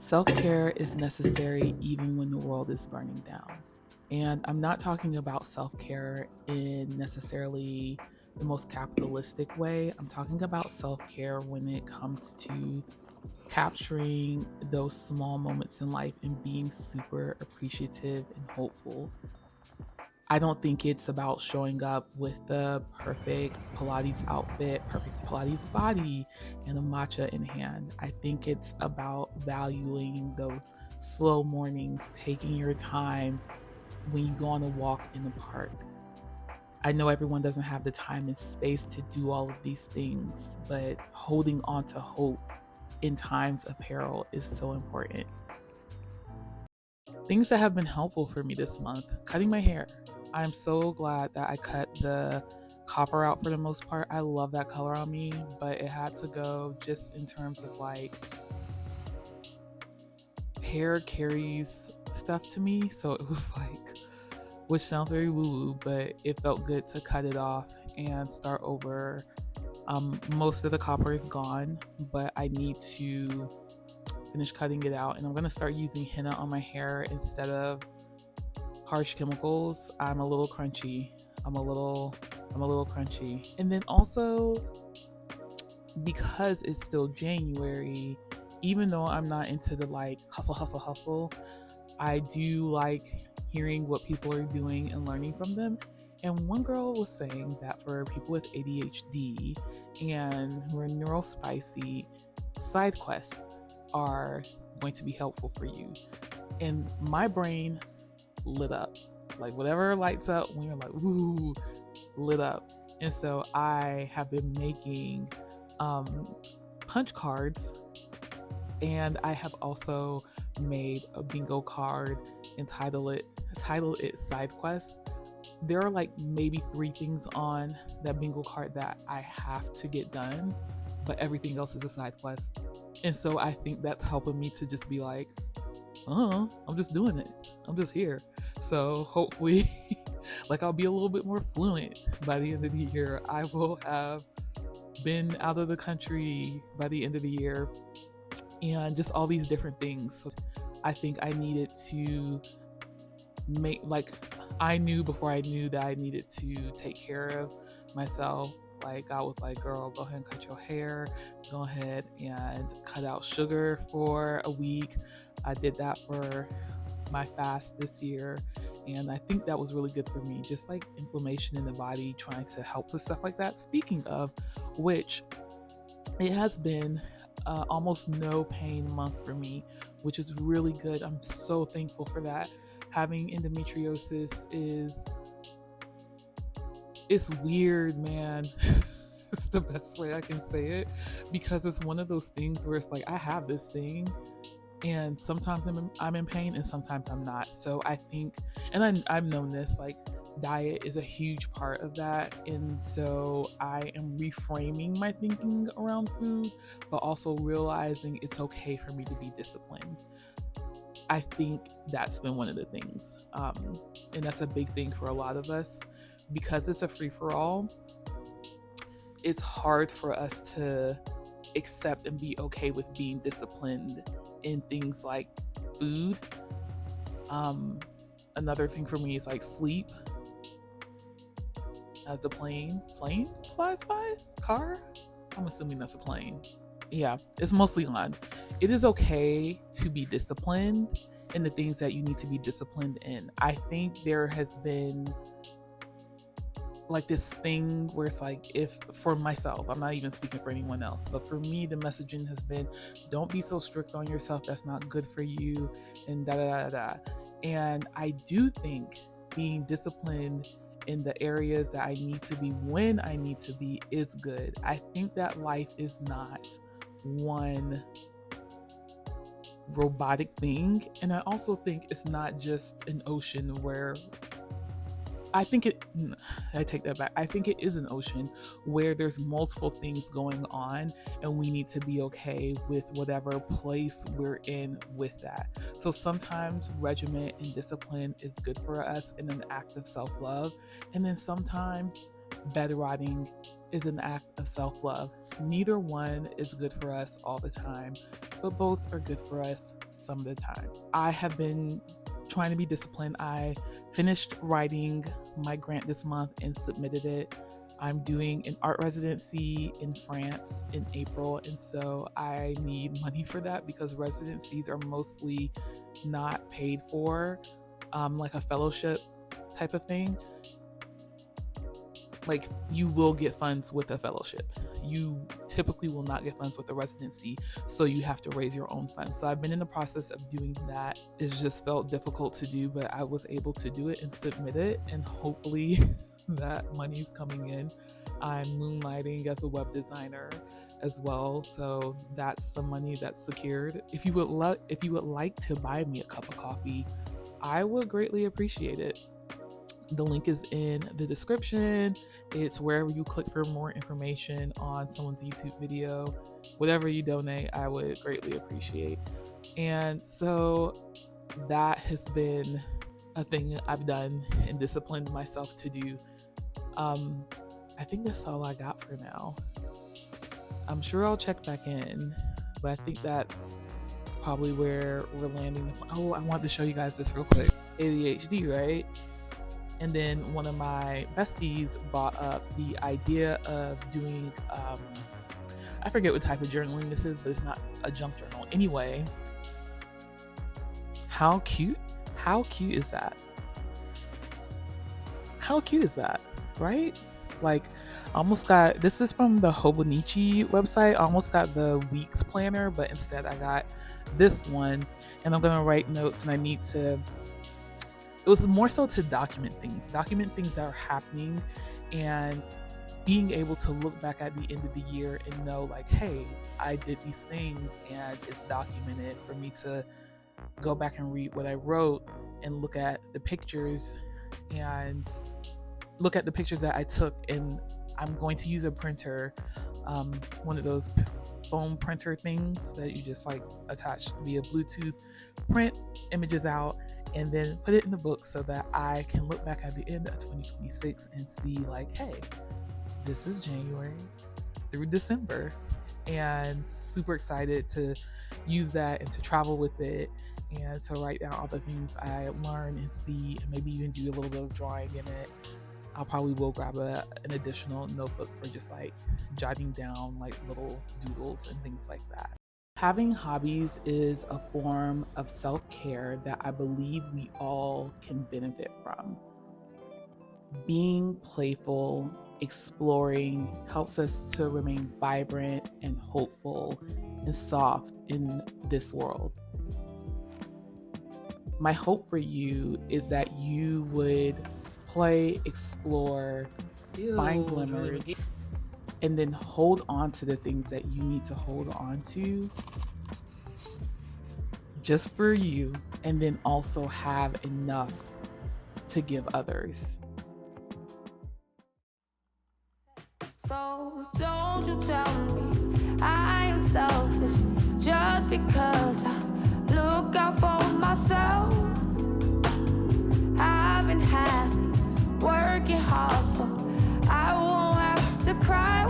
Self-care is necessary even when the world is burning down. And I'm not talking about self-care in necessarily the most capitalistic way. I'm talking about self-care when it comes to capturing those small moments in life and being super appreciative and hopeful. I don't think it's about showing up with the perfect Pilates outfit, perfect Pilates body, and a matcha in hand. I think it's about valuing those slow mornings, taking your time when you go on a walk in the park. I know everyone doesn't have the time and space to do all of these things, but holding on to hope in times of peril is so important. Things that have been helpful for me this month: cutting my hair. I'm so glad that I cut the copper out for the most part. I love that color on me, but it had to go just in terms of like hair carries stuff to me. So it was like, which sounds very woo woo, but it felt good to cut it off and start over. Most of the copper is gone, but I need to finish cutting it out, and I'm gonna start using henna on my hair instead of harsh chemicals. I'm a little crunchy. And then also, because it's still January, even though I'm not into the like hustle, hustle, hustle, I do like hearing what people are doing and learning from them. And one girl was saying that for people with ADHD and who are neurospicy, side quests are going to be helpful for you. And my brain lit up. Like whatever lights up when you're like, ooh, lit up. And so I have been making um, punch cards, and I have also made a bingo card and title it Side Quest. There are like maybe 3 things on that bingo card that I have to get done, but everything else is a side quest. And so I think that's helping me to just be like, I'm just doing it. I'm just here. So hopefully, like I'll be a little bit more fluent by the end of the year. I will have been out of the country by the end of the year, and just all these different things. So I think I needed to make, like, I knew before I knew that I needed to take care of myself. Like, I was like, girl, go ahead and cut your hair. Go ahead and cut out sugar for a week. I did that for my fast this year. And I think that was really good for me. Just like inflammation in the body, trying to help with stuff like that. Speaking of which, it has been almost no pain month for me, which is really good. I'm so thankful for that. Having endometriosis it's weird, man. It's the best way I can say it, because it's one of those things where it's like I have this thing, and sometimes I'm in pain and sometimes I'm not. So I think, and I've known this, like diet is a huge part of that. And so I am reframing my thinking around food, but also realizing it's okay for me to be disciplined. I think that's been one of the things. And that's a big thing for a lot of us. Because it's a free for all, it's hard for us to accept and be okay with being disciplined in things like food. Um, Another thing for me is like sleep. As the plane flies by, car. I'm assuming that's a plane. Yeah, it's mostly on. It is okay to be disciplined in the things that you need to be disciplined in. I think there has been like this thing where it's like, if for myself, I'm not even speaking for anyone else, but for me, the messaging has been, don't be so strict on yourself. That's not good for you, and da da da da. And I do think being disciplined in the areas that I need to be when I need to be is good. I think that life is not one robotic thing. And I also think it's not just an ocean where I think it, I take that back. I think it is an ocean where there's multiple things going on, and we need to be okay with whatever place we're in with that. So sometimes regiment and discipline is good for us in an act of self love. And then sometimes bed rotting is an act of self-love. Neither one is good for us all the time, but both are good for us some of the time. I have been trying to be disciplined. I finished writing my grant this month and submitted it. I'm doing an art residency in France in April, and so I need money for that because residencies are mostly not paid for, like a fellowship type of thing. Like, you will get funds with a fellowship. You typically will not get funds with a residency, so you have to raise your own funds. So I've been in the process of doing that. It's just felt difficult to do, but I was able to do it and submit it, and hopefully that money's coming in. I'm moonlighting as a web designer as well, so that's some money that's secured. If you would like to buy me a cup of coffee, I would greatly appreciate it. The link is in the description. It's wherever you click for more information on someone's YouTube video. Whatever you donate, I would greatly appreciate. And so that has been a thing I've done and disciplined myself to do. I think that's all I got for now. I'm sure I'll check back in, but I think that's probably where we're landing. Oh, I wanted to show you guys this real quick. ADHD, right? And then one of my besties brought up the idea of doing, I forget what type of journaling this is, but it's not a junk journal. Anyway, how cute is that? How cute is that, right? Like, almost got, this is from the Hobonichi website, almost got the week's planner, but instead I got this one, and I'm gonna write notes, and I need to, it was more so to document things that are happening, and being able to look back at the end of the year and know, like, hey, I did these things and it's documented for me to go back and read what I wrote and look at the pictures that I took. And I'm going to use a printer, one of those foam printer things that you just like attach via Bluetooth, print images out, and then put it in the book so that I can look back at the end of 2026 and see, like, hey, this is January through December, and super excited to use that and to travel with it and to write down all the things I learn and see, and maybe even do a little bit of drawing in it. I'll probably will grab an additional notebook for just like jotting down like little doodles and things like that. Having hobbies is a form of self-care that I believe we all can benefit from. Being playful, exploring helps us to remain vibrant and hopeful and soft in this world. My hope for you is that you would play, explore, find glimmers, and then hold on to the things that you need to hold on to just for you, and then also have enough to give others. So don't you tell me I am selfish just because I look out for myself. I've been happy, working hard, so I won't have to cry